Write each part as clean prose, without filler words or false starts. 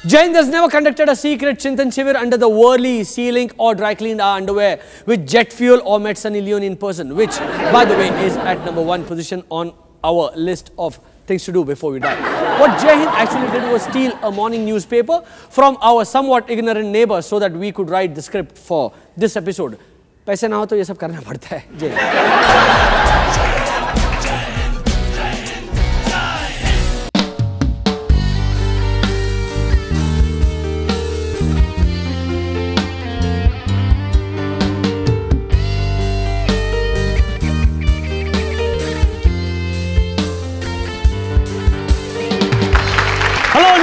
Jain has never conducted a secret Chintan Shivir under the Worli ceiling or dry cleaned our underwear with jet fuel or met Sunny Leone in person, which, by the way, is at #1 position on our list of things to do before we die. What Jai Hind actually did was steal a morning newspaper from our somewhat ignorant neighbor so that we could write the script for this episode. पैसे ना हो तो ये सब करना पड़ता है. जय हिंद.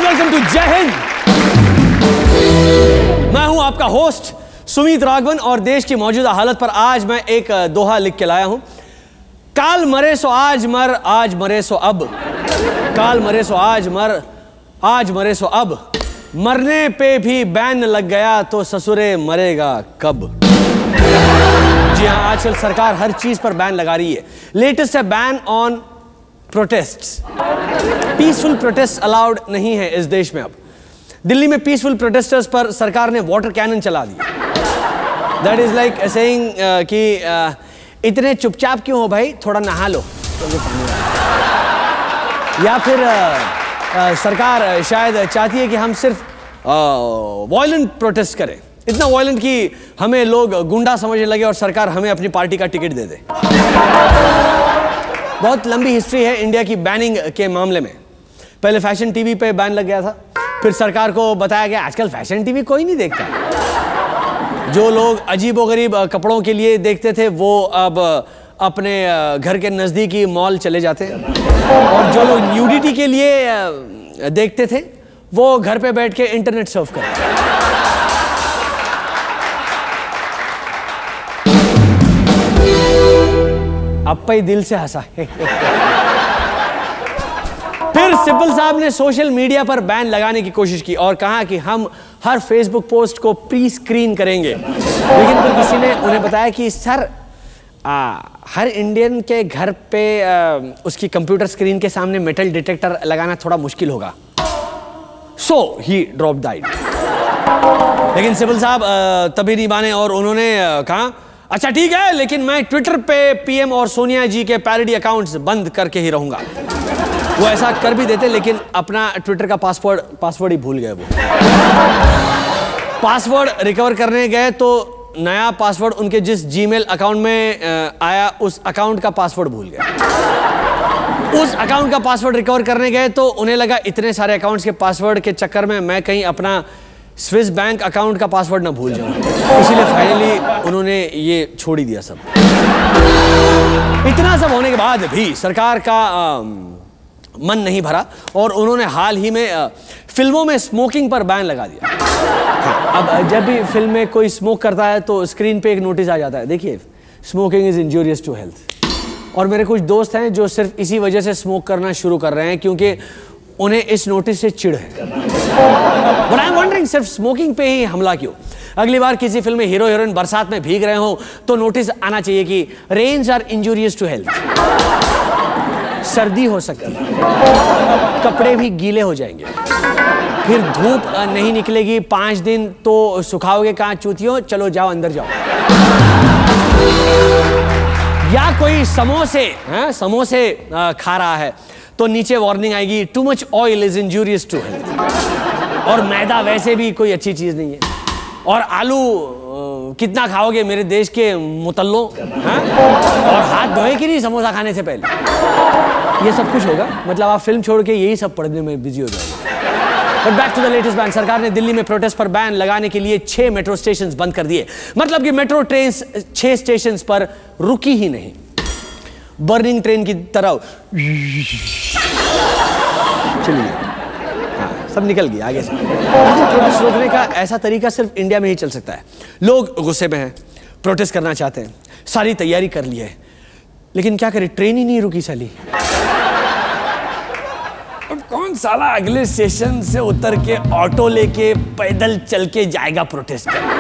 वेलकम टू जय हिंद. मैं हूं आपका होस्ट सुमित राघवन और देश की मौजूदा हालत पर आज मैं एक दोहा लिख के लाया हूं. काल मरे सो आज मर, आज मरे सो अब. काल मरे सो आज मर, आज मरे सो अब. मरने पे भी बैन लग गया तो ससुरे मरेगा कब. जी हां, आजकल सरकार हर चीज पर बैन लगा रही है. लेटेस्ट है ban on protests. Peaceful protest allowed नहीं है इस देश में अब. दिल्ली में पीसफुल प्रोटेस्टर्स पर सरकार ने वाटर कैनन चला दिया. दैट इज लाइक सेइंग कि इतने चुपचाप क्यों हो भाई, थोड़ा नहा लो. या फिर सरकार शायद चाहती है कि हम सिर्फ वायलेंट प्रोटेस्ट करें, इतना वायलेंट कि हमें लोग गुंडा समझने लगे और सरकार हमें अपनी पार्टी का टिकट दे दे. बहुत लंबी हिस्ट्री है इंडिया की बैनिंग के मामले में. पहले फैशन टीवी पे बैन लग गया था, फिर सरकार को बताया गया आजकल फैशन टीवी कोई नहीं देखता. जो लोग अजीबोगरीब कपड़ों के लिए देखते थे वो अब अपने घर के नज़दीकी मॉल चले जाते हैं, और जो लोग न्यूडिटी के लिए देखते थे वो घर पे बैठ के इंटरनेट सर्फ करते हैं. अब ही दिल से हंसा. फिर सिब्बल साहब ने सोशल मीडिया पर बैन लगाने की कोशिश की और कहा कि हम हर फेसबुक पोस्ट को प्री स्क्रीन करेंगे. लेकिन फिर किसी ने उन्हें बताया कि सर हर इंडियन के घर पे उसकी कंप्यूटर स्क्रीन के सामने मेटल डिटेक्टर लगाना थोड़ा मुश्किल होगा. सो ही ड्रॉप द आइडिया. लेकिन सिब्बल साहब तभी नहीं माने और उन्होंने कहा अच्छा ठीक है, लेकिन मैं ट्विटर पे पीएम और सोनिया जी के पैरोडी अकाउंट्स बंद करके ही रहूंगा. वो ऐसा कर भी देते लेकिन अपना ट्विटर का पासवर्ड ही भूल गए. वो पासवर्ड रिकवर करने गए तो नया पासवर्ड उनके जिस जीमेल अकाउंट में आया उस अकाउंट का पासवर्ड भूल गए. उस अकाउंट का पासवर्ड रिकवर करने गए तो उन्हें लगा इतने सारे अकाउंट्स के पासवर्ड के चक्कर में मैं कहीं अपना स्विस बैंक अकाउंट का पासवर्ड ना भूल जाऊं. इसीलिए फाइनली उन्होंने ये छोड़ ही दिया सब. इतना सब होने के बाद भी सरकार का मन नहीं भरा और उन्होंने हाल ही में फिल्मों में स्मोकिंग पर बैन लगा दिया. हाँ, अब जब भी फिल्म में कोई स्मोक करता है तो स्क्रीन पे एक नोटिस आ जाता है, देखिए smoking is injurious to health. और मेरे कुछ दोस्त हैं जो सिर्फ इसी वजह से स्मोक करना शुरू कर रहे हैं क्योंकि उन्हें इस नोटिस से चिढ़ है. But I'm wondering, सिर्फ स्मोकिंग पे ही हमला क्यों? अगली बार किसी फिल्म में हीरो हीरोइन बरसात में भीग रहे हो तो नोटिस आना चाहिए कि rains are injurious to health. सर्दी हो सकती है, कपड़े भी गीले हो जाएंगे, फिर धूप नहीं निकलेगी 5 दिन तो सुखाओगे कहाँ चूतियों, चलो जाओ अंदर जाओ. या कोई समोसे खा रहा है तो नीचे वार्निंग आएगी too much oil is injurious to health. और मैदा वैसे भी कोई अच्छी चीज नहीं है. और आलू कितना खाओगे मेरे देश के मुतल्लों. और हाथ धोए कि नहीं समोसा खाने से पहले. ये सब कुछ होगा, मतलब आप फिल्म छोड़ के यही सब पढ़ने में बिजी हो जाएंगे. But back to the latest ban. सरकार ने दिल्ली में प्रोटेस्ट पर बैन लगाने के लिए 6 मेट्रो स्टेशन बंद कर दिए. मतलब कि मेट्रो ट्रेन 6 स्टेशन पर रुकी ही नहीं. बर्निंग ट्रेन की तरह चलिए, हाँ, सब निकल गया आगे से. प्रोटेस्ट रोकने का ऐसा तरीका सिर्फ इंडिया में ही चल सकता है. लोग गुस्से में हैं, प्रोटेस्ट करना चाहते हैं, सारी तैयारी कर ली है, लेकिन क्या करें ट्रेन ही नहीं रुकी साली. अब कौन साला अगले स्टेशन से उतर के ऑटो लेके पैदल चल के जाएगा प्रोटेस्ट करने.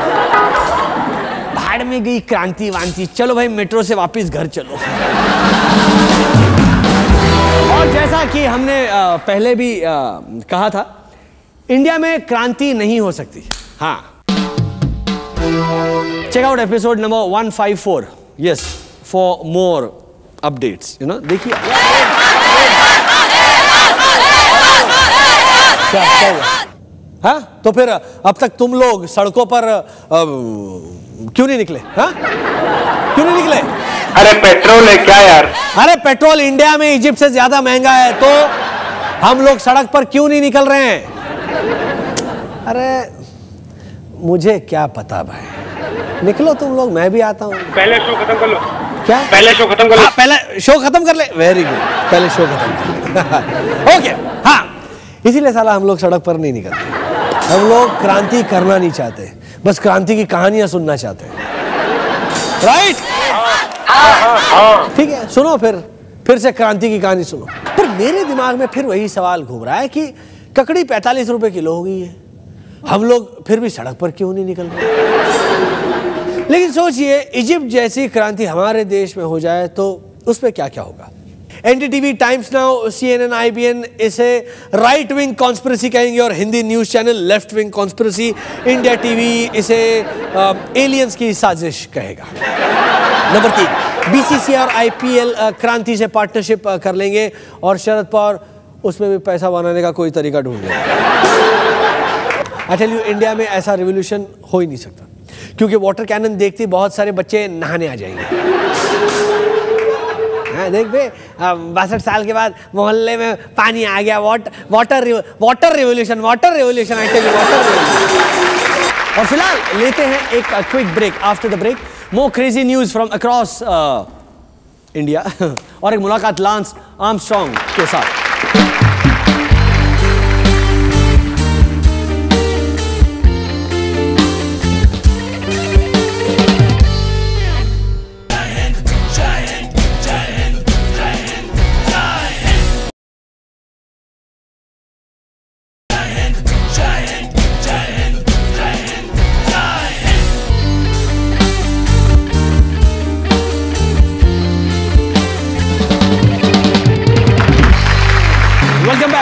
भाड़ में गई क्रांति वांति, चलो भाई मेट्रो से वापस घर चलो. और जैसा कि हमने पहले भी कहा था इंडिया में क्रांति नहीं हो सकती। हाँ, check out episode number 154 yes for more updates. You know, देखिए क्या हुआ? हाँ, तो फिर अब तक तुम लोग सड़कों पर क्यों नहीं निकले? हाँ, क्यों नहीं निकले? अरे पेट्रोल है क्या यार? अरे पेट्रोल इंडिया में इजिप्ट से ज्यादा महंगा है, तो हम लोग सड़क पर क्यों नहीं निकल रहे हैं? अरे मुझे क्या पता भाई, निकलो तुम लोग, मैं भी आता हूँ। पहले शो खत्म कर लो। क्या? पहले शो खत्म कर लो। पहले शो खत्म कर ले। वेरी गुड, पहले शो खत्म कर ले। ओके, हाँ, इसीलिए साला हम लोग सड़क पर नहीं निकलते। हम लोग क्रांति करना नहीं चाहते, बस क्रांति की कहानियां सुनना चाहते हैं। राइट? ठीक है, सुनो फिर से क्रांति की कहानी सुनो। पर मेरे दिमाग में फिर वही सवाल घूम रहा है कि ककड़ी 45 रुपए किलो हो गई है, हम लोग फिर भी सड़क पर क्यों नहीं निकल रहे? लेकिन सोचिए, इजिप्ट जैसी क्रांति हमारे देश में हो जाए तो उस पर क्या क्या होगा? NDTV, times now, CNN, IBN इसे राइट विंग कॉन्स्पिरेसी कहेंगे और Hindi news channel left wing conspiracy, India TV इसे एलियंस की साजिश कहेगा। नंबर 3, BCCI और IPL क्रांति से पार्टनरशिप कर लेंगे और शरद पवार उसमें भी पैसा बनाने का कोई तरीका ढूंढ लेंगे। आई टेल यू, इंडिया में ऐसा रिवॉल्यूशन हो ही नहीं सकता, क्योंकि वाटर कैनन देखते बहुत सारे बच्चे नहाने आ जाएंगे। देख बे, 62 साल के बाद मोहल्ले में पानी आ गया। Water revolution I tell you, water revolution. और फिलहाल लेते हैं एक quick break. After the break more crazy news from across India और एक मुलाकात लांस आर्मस्ट्रॉन्ग के साथ।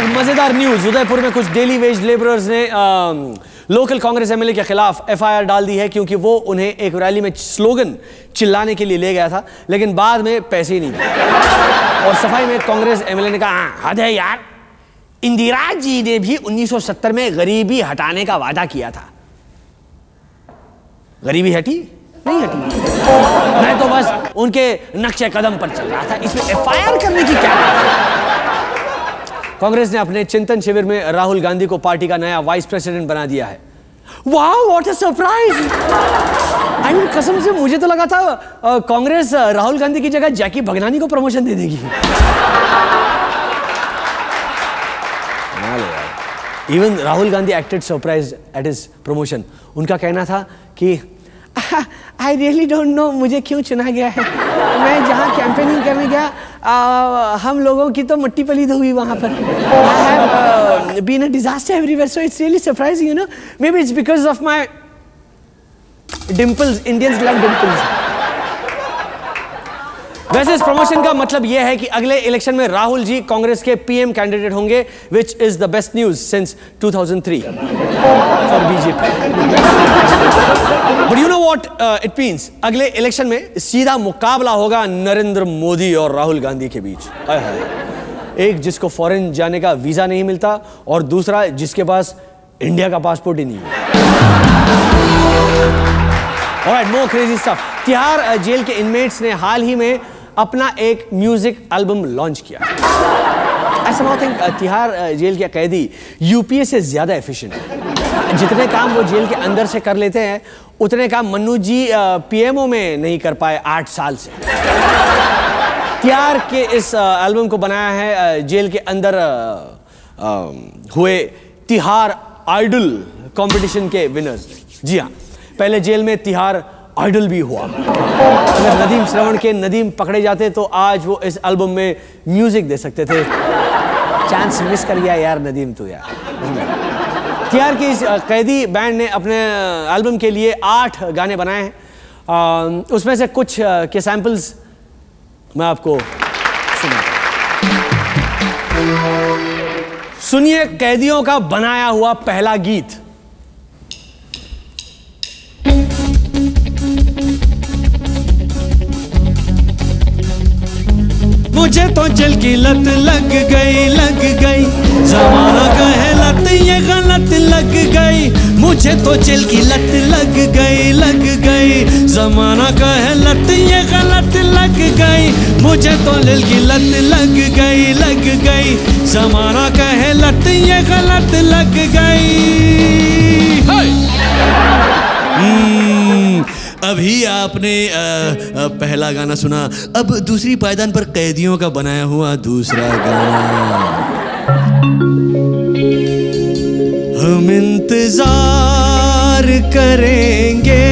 मजेदार न्यूज, उदयपुर में कुछ डेली वेज लेबरर्स ने लोकल कांग्रेस एमएलए के खिलाफ FIR डाल दी है, क्योंकि वो उन्हें एक रैली में स्लोगन चिल्लाने के लिए ले गया था, लेकिन बाद में पैसे ही नहीं दिए। और सफाई में कांग्रेस एमएलए ने कहा, हद है यार, इंदिरा जी ने भी 1970 में गरीबी हटाने का वादा किया था, गरीबी हटी नहीं हटी, मैं तो बस उनके नक्शे कदम पर चल रहा था, इसमें FIR करने की क्या बात है? कांग्रेस ने अपने चिंतन शिविर में राहुल गांधी को पार्टी का नया वाइस प्रेसिडेंट बना दिया है। Wow, what a surprise! I mean, कसम से मुझे तो लगा था कांग्रेस राहुल गांधी की जगह जैकी भगनानी को प्रमोशन दे देगी। Even Rahul Gandhi acted surprised at his promotion. उनका कहना था कि आई रियली डोंट नो मुझे क्यों चुना गया है, मैं जहाँ कैंपेनिंग करने गया हम लोगों की तो मट्टी पलीद हुई वहाँ पर। I have been a disaster everywhere, so it's really surprising, you know, maybe it's because of my dimples, Indians love dimples. वैसे इस प्रमोशन का मतलब यह है कि अगले इलेक्शन में राहुल जी कांग्रेस के PM कैंडिडेट होंगे, which is the best news since 2003 for BJP. But you know what it means, अगले इलेक्शन में सीधा मुकाबला होगा नरेंद्र मोदी और राहुल गांधी के बीच। एक जिसको फॉरेन जाने का वीजा नहीं मिलता और दूसरा जिसके पास इंडिया का पासपोर्ट ही नहीं है। Alright, more crazy stuff. Tihar jail के इनमेट्स ने हाल ही में अपना एक म्यूजिक एल्बम लॉन्च किया। I somehow think Tihar jail के कैदी UPA से ज्यादा एफिशिएंट है। जितने काम वो जेल के अंदर से कर लेते हैं, उतने काम मन्नू जी PMO में नहीं कर पाए 8 साल से। तिहाड़ के इस एल्बम को बनाया है जेल के अंदर हुए तिहाड़ आइडल कंपटीशन के विनर्स ने। जी हाँ, पहले जेल में तिहाड़ आइडल भी हुआ। अगर नदीम श्रवण के नदीम पकड़े जाते तो आज वो इस एल्बम में म्यूजिक दे सकते थे। चांस मिस कर गया यार नदीम, तो यार। तिहाड़ की इस कैदी बैंड ने अपने एल्बम के लिए 8 गाने बनाए हैं। उसमें से कुछ के सैंपल्स मैं आपको सुना। सुनिए कैदियों का बनाया हुआ पहला गीत। मुझे तो जेल की लत लग गई, जमाना कहे लत ये गलत लग गई। मुझे तो जेल की लत लग गई, जमाना कहे लत ये गलत लग गई। मुझे तो जेल की लत लग गई, जमाना कहे लत ये गलत लग गई। अभी आपने पहला गाना सुना, अब दूसरी पायदान पर कैदियों का बनाया हुआ दूसरा गाना। हम इंतजार करेंगे,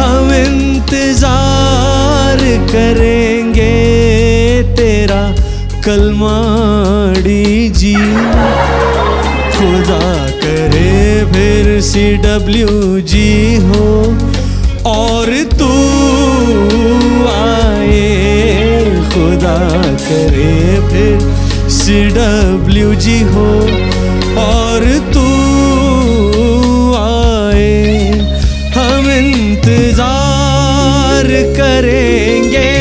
हम इंतजार करेंगे तेरा कलमाड़ी जी। खुदा करे फिर CWG हो और तू आए, खुदा करे फिर CWG हो और तू आए। हम इंतजार करेंगे।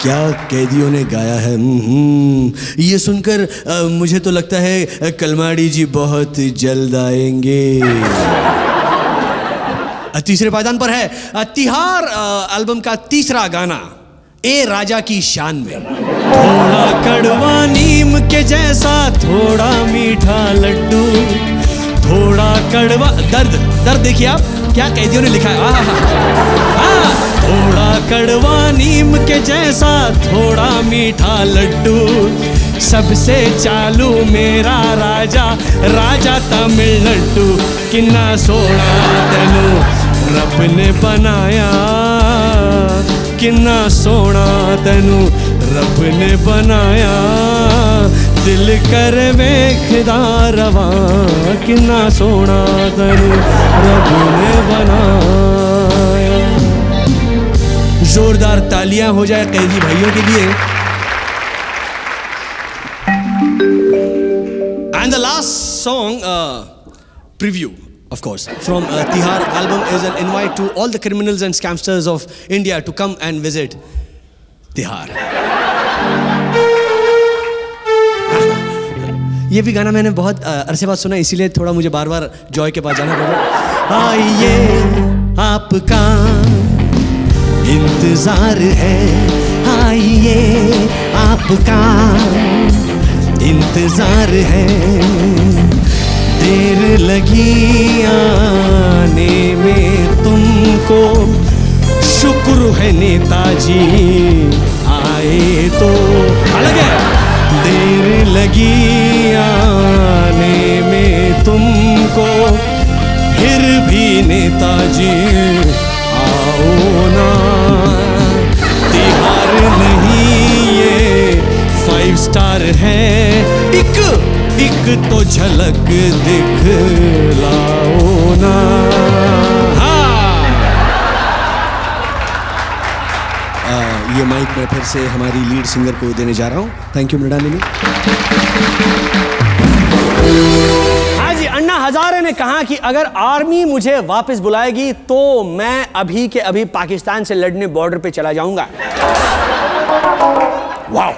क्या कैदियों ने गाया है। ये सुनकर मुझे तो लगता है कलमाड़ी जी बहुत जल्द आएंगे। तीसरे पायदान पर है तिहार एल्बम का तीसरा गाना, ए राजा की शान में। थोड़ा कड़वा नीम के जैसा, थोड़ा मीठा लड्डू, थोड़ा कड़वा दर्द। दर्द देखिए आप, क्या कैदियों ने लिखा है। थोड़ा कड़वा नीम के जैसा, थोड़ा मीठा लड्डू, सबसे चालू मेरा राजा, राजा तमिलनाडु। किन्ना सोना तेनू रब ने बनाया, किन्ना सोना तेनू रब ने बनाया। दिल कर वेखदा रवा, किन्ना सोना तेनू रब ने बनाया। जोरदार तालियां हो जाए कैदी भाइयों के लिए। And the last song, preview, of course, from Tihar album is an invite to all the criminals and scamsters of India to come and visit Tihar. ये भी गाना मैंने बहुत अरसे बाद सुना, इसीलिए थोड़ा मुझे बार बार जॉय के पास जाना पड़ा। आइए आपका इंतजार है, आइए आपका इंतजार है। देर लगी आने में तुमको, शुक्र है नेताजी आए तो। अलग है। देर लगी आने में तुमको, फिर भी नेताजी आओ ना। तिहार नहीं ये 5 स्टार है, एक तो झलक दिखलाओ ना। ये माइक मैं फिर से हमारी लीड सिंगर को देने जा रहा हूँ। Thank you Mrinalini. हाँ जी, अन्ना हजारे ने कहा कि अगर आर्मी मुझे वापस बुलाएगी तो मैं अभी के अभी पाकिस्तान से लड़ने बॉर्डर पे चला जाऊंगा। वाह,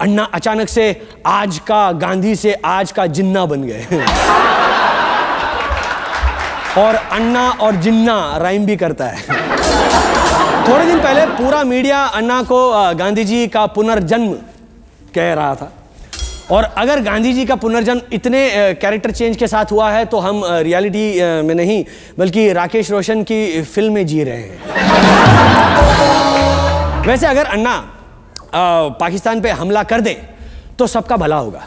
अन्ना अचानक से आज का गांधी से आज का जिन्ना बन गए। और अन्ना और जिन्ना राइम भी करता है। थोड़े दिन पहले पूरा मीडिया अन्ना को गांधी जी का पुनर्जन्म कह रहा था। और अगर गांधी जी का पुनर्जन्म इतने कैरेक्टर चेंज के साथ हुआ है तो हम रियलिटी में नहीं बल्कि राकेश रोशन की फिल्म में जी रहे हैं। वैसे अगर अन्ना पाकिस्तान पे हमला कर दे तो सबका भला होगा।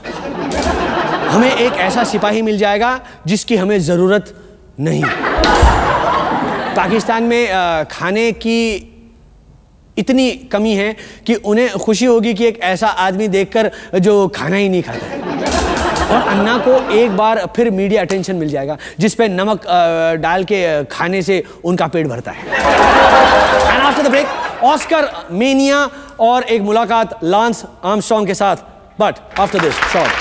हमें एक ऐसा सिपाही मिल जाएगा जिसकी हमें ज़रूरत नहीं। पाकिस्तान में खाने की इतनी कमी है कि उन्हें खुशी होगी कि एक ऐसा आदमी देखकर जो खाना ही नहीं खाता है। और अन्ना को एक बार फिर मीडिया अटेंशन मिल जाएगा जिस पे नमक डाल के खाने से उनका पेट भरता है। And after the break Oscar mania और एक मुलाकात लांस आर्मस्ट्रॉन्ग के साथ, बट आफ्टर दिस शॉर्ट।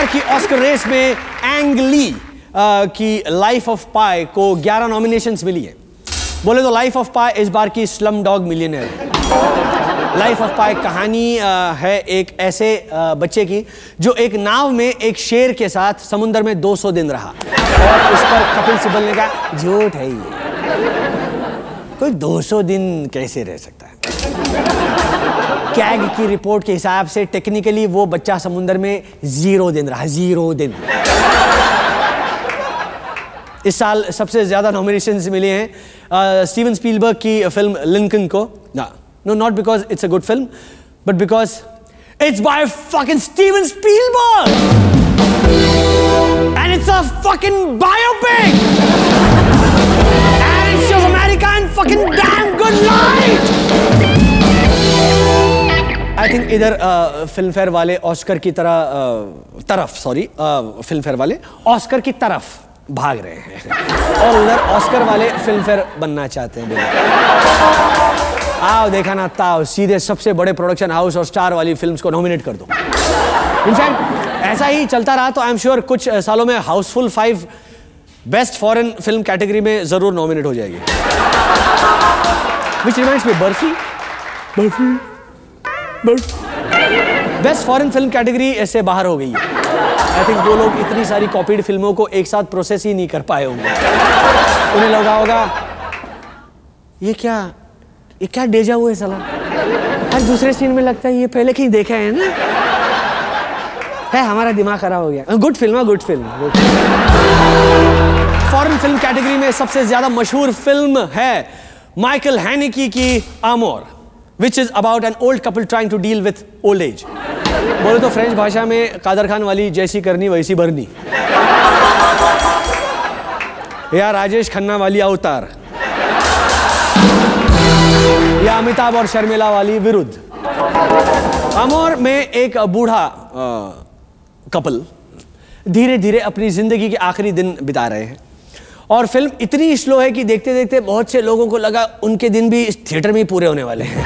की ऑस्कर रेस में एंग ली की लाइफ ऑफ पाई को 11 नॉमिनेशंस मिली है। बोले तो लाइफ ऑफ पाई इस बार की स्लम डॉग मिलियनेयर है। लाइफ ऑफ पाई कहानी है एक ऐसे बच्चे की जो एक नाव में एक शेर के साथ समुद्र में 200 दिन रहा और उस पर कपिल सिब्बल ने कहा झूठ है ये, कोई 200 दिन कैसे रह सकता है। कैग की रिपोर्ट के हिसाब से टेक्निकली वो बच्चा समुद्र में 0 दिन रहा, 0 दिन। इस साल सबसे ज्यादा नॉमिनेशंस मिले हैं स्टीवन स्पीलबर्ग की फिल्म लिंकन को। No, not because it's a good film, but because it's by fucking Steven Spielberg and it's a fucking biopic and it shows America in fucking damn good light. I think इधर Filmfare वाले Oscar की तरफ film fair वाले Oscar की तरफ भाग रहे हैं और उधर ऑस्कर वाले फिल्म फेयर बनना चाहते हैं। आओ देखा ना ताओ, सीधे सबसे बड़े प्रोडक्शन हाउस और स्टार वाली फिल्म्स को नॉमिनेट कर दो। इनफैक्ट ऐसा ही चलता रहा तो आई एम श्योर कुछ सालों में Housefull 5 best foreign film category में जरूर नॉमिनेट हो जाएगी। Which reminds me, barfi best foreign film category ऐसे बाहर हो गई है। आई थिंक वो लोग इतनी सारी कॉपीड फिल्मों को एक साथ प्रोसेस ही नहीं कर पाए होंगे। उन्हें लगा होगा ये क्या डेजा हुआ है साला, हर दूसरे सीन में लगता है ये पहले कहीं देखा है ना, है हमारा दिमाग खराब हो गया। Good film. Foreign film category में सबसे ज्यादा मशहूर फिल्म है माइकल हैनेकी की आमोर, which is about an old couple trying to deal with old age. बोले तो फ्रेंच भाषा में कादर खान वाली जैसी करनी वैसी भरनी, या राजेश खन्ना वाली अवतार, या अमिताभ और शर्मिला वाली विरुद्ध। आमोर में एक बूढ़ा कपल धीरे धीरे अपनी जिंदगी के आखिरी दिन बिता रहे हैं और फिल्म इतनी स्लो है कि देखते देखते बहुत से लोगों को लगा उनके दिन भी इस थिएटर में ही पूरे होने वाले हैं।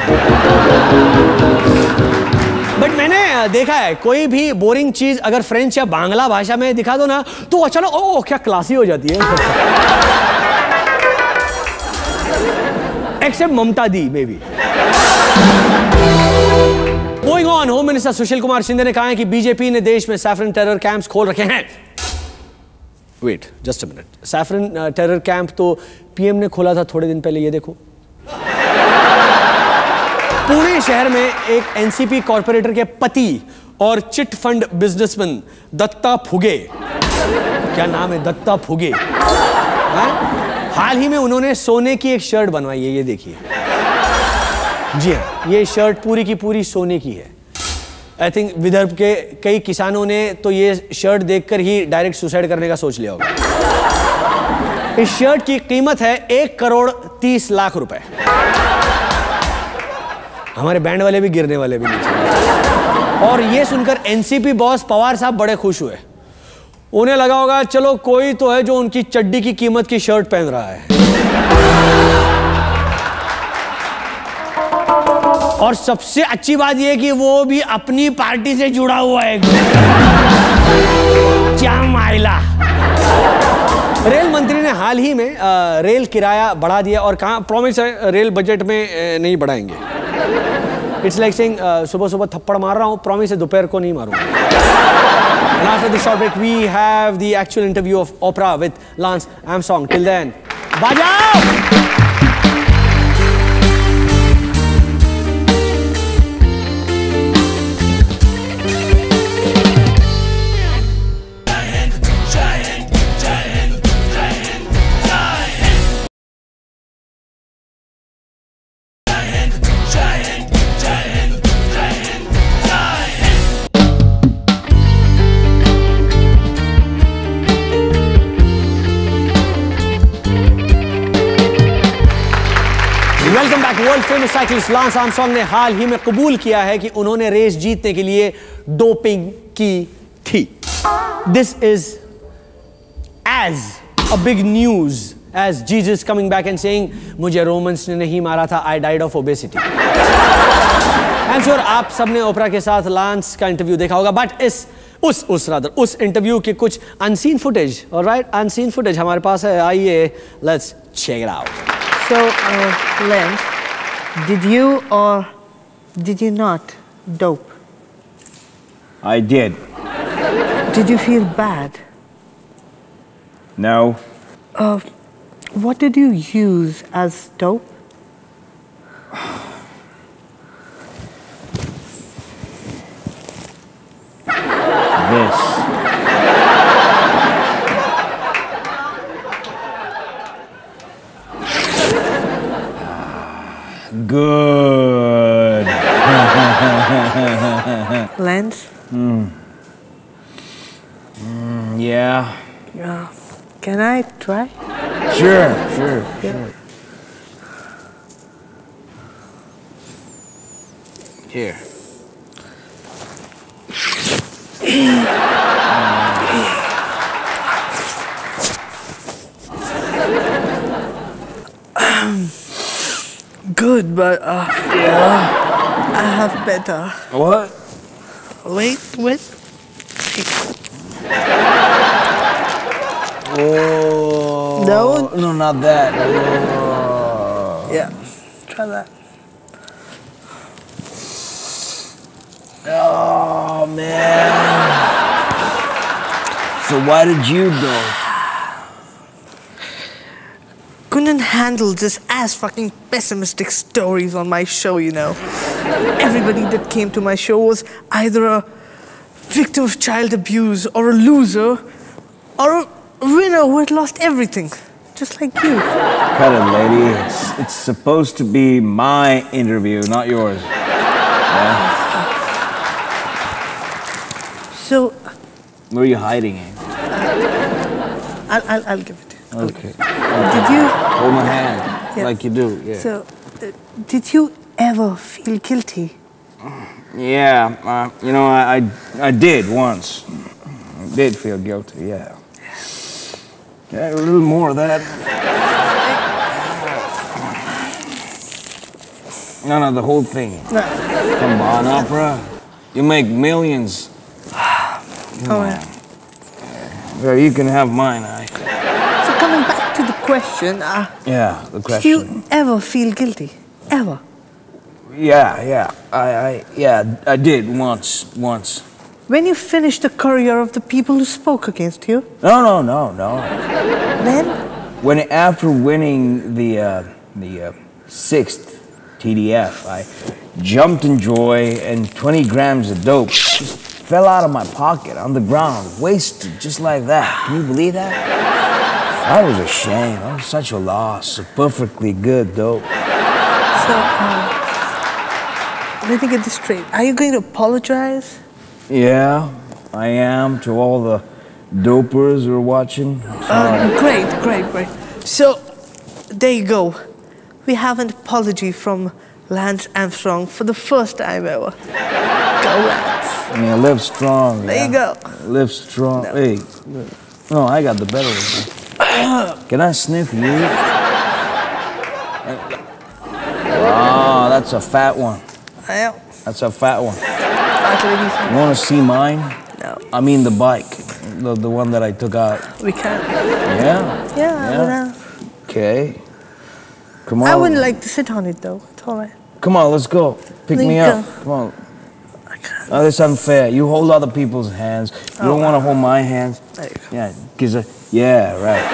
बट मैंने देखा है कोई भी बोरिंग चीज अगर फ्रेंच या बांग्ला भाषा में दिखा दो ना तो अचानक ओह क्या क्लासी हो जाती है। Except Mamata di may be. Going on, home minister Sushil Kumar Shinde ने कहा है कि बीजेपी ने देश में सैफरन टेरर कैंप्स खोल रखे हैं। Wait just a minute, saffron terror camp तो पीएम ने खोला था थोड़े दिन पहले, ये देखो। पुणे शहर में एक एनसीपी कॉर्पोरेटर के पति और चिट फंड बिजनेसमैन दत्ता फुगे, क्या नाम है, दत्ता फुगे, हाल ही में उन्होंने सोने की एक शर्ट बनवाई है, ये देखिए। जी हाँ, ये शर्ट पूरी की पूरी सोने की है। आई थिंक विदर्भ के कई किसानों ने तो ये शर्ट देखकर ही डायरेक्ट सुसाइड करने का सोच लिया होगा। इस शर्ट की कीमत है 1,30,00,000 रुपए। हमारे बैंड वाले भी गिरने वाले भी नीचे। और ये सुनकर एनसीपी बॉस पवार साहब बड़े खुश हुए। उन्हें लगा होगा चलो कोई तो है जो उनकी चड्डी की कीमत की शर्ट पहन रहा है। और सबसे अच्छी बात यह कि वो भी अपनी पार्टी से जुड़ा हुआ है। क्या माइला। रेल मंत्री ने हाल ही में रेल किराया बढ़ा दिया और कहा प्रॉमिस है रेल बजट में नहीं बढ़ाएंगे। इट्स लाइक सेइंग सुबह सुबह थप्पड़ मार रहा हूं, प्रॉमिस है दोपहर को नहीं मारूंगा। And after this short break, we have the actual interview of Oprah with Lance Armstrong. Till then, bajao! World famous cyclist lance Armstrong ने हाल ही में कबूल किया है कि उन्होंने रेस जीतने के लिए डोपिंग की थी। This is as a big news as Jesus coming back and saying मुझे रोमन्स ने नहीं मारा था, I died of obesity. I am sure आप सबने ओपरा के साथ लांस का इंटरव्यू देखा होगा, बट उस इंटरव्यू के कुछ unseen footage, alright, unseen footage हमारे पास है। आइए, let's check it out. So, Lance, did you or did you not dope? I did. Did you feel bad? No. What did you use as dope? This. Good. Lance? Yeah. Can I try? Sure. Here. Good, but I have better. What? Wait. Oh. No? No, not that. Oh. Yeah, try that. Oh, man. So why did you go? Couldn't handle this ass fucking pessimistic stories on my show, you know. Everybody that came to my show was either a victim of child abuse or a loser or a winner who had lost everything, just like you. Cut it, lady. It's supposed to be my interview, not yours. Yeah? So, Where are you hiding it? I'll give it to you. Okay. Did you? Hold my hand, Yeah. like you do. Yeah. So, did you ever feel guilty? Yeah. You know, I did once. I did feel guilty. Yeah. Yeah, a little more of that. No, the whole thing. No. Come on, Opera. You make millions. Oh, yeah. Yeah, you can have mine. So coming back to the question, Yeah, the did question. you ever feel guilty? Ever? Yeah. I did once. When you finished the career of the people who spoke against you? No. Then? When after winning the 6th TDF, I jumped in joy and 20 grams of dope just fell out of my pocket on the ground, wasted just like that. Can you believe that? I was ashamed. That was such a loss. A perfectly good dope. So, let me get this straight. Are you going to apologize? Yeah, I am to all the dopers who are watching. Great. So, there you go. We have an apology from Lance Armstrong for the first time ever. Go, Lance. I mean, live strong. There you yeah. go. Live strong. No. Hey, no, I got the better one. Can I sniff you? Oh, that's a fat one. Yeah. That's a fat one. Fat ladies. You want to see mine? No, I mean the bike, the one that I took out. we can't. Yeah. Yeah. Okay. Come on. I wouldn't like to sit on it though. It's all right. Come on, let's go. Pick There me you up. go. Come on. I can't. Oh, that's unfair. You hold other people's hands. You don't want to hold my hands. There you go. Yeah, because yeah, right.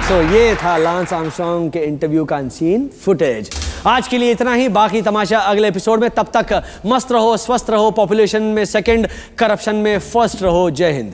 तो ये था lance Armstrong के interview का unseen footage. आज के लिए इतना ही, बाकी तमाशा अगले एपिसोड में। तब तक मस्त रहो, स्वस्थ रहो, पॉपुलेशन में सेकंड, करप्शन में फर्स्ट रहो। जय हिंद।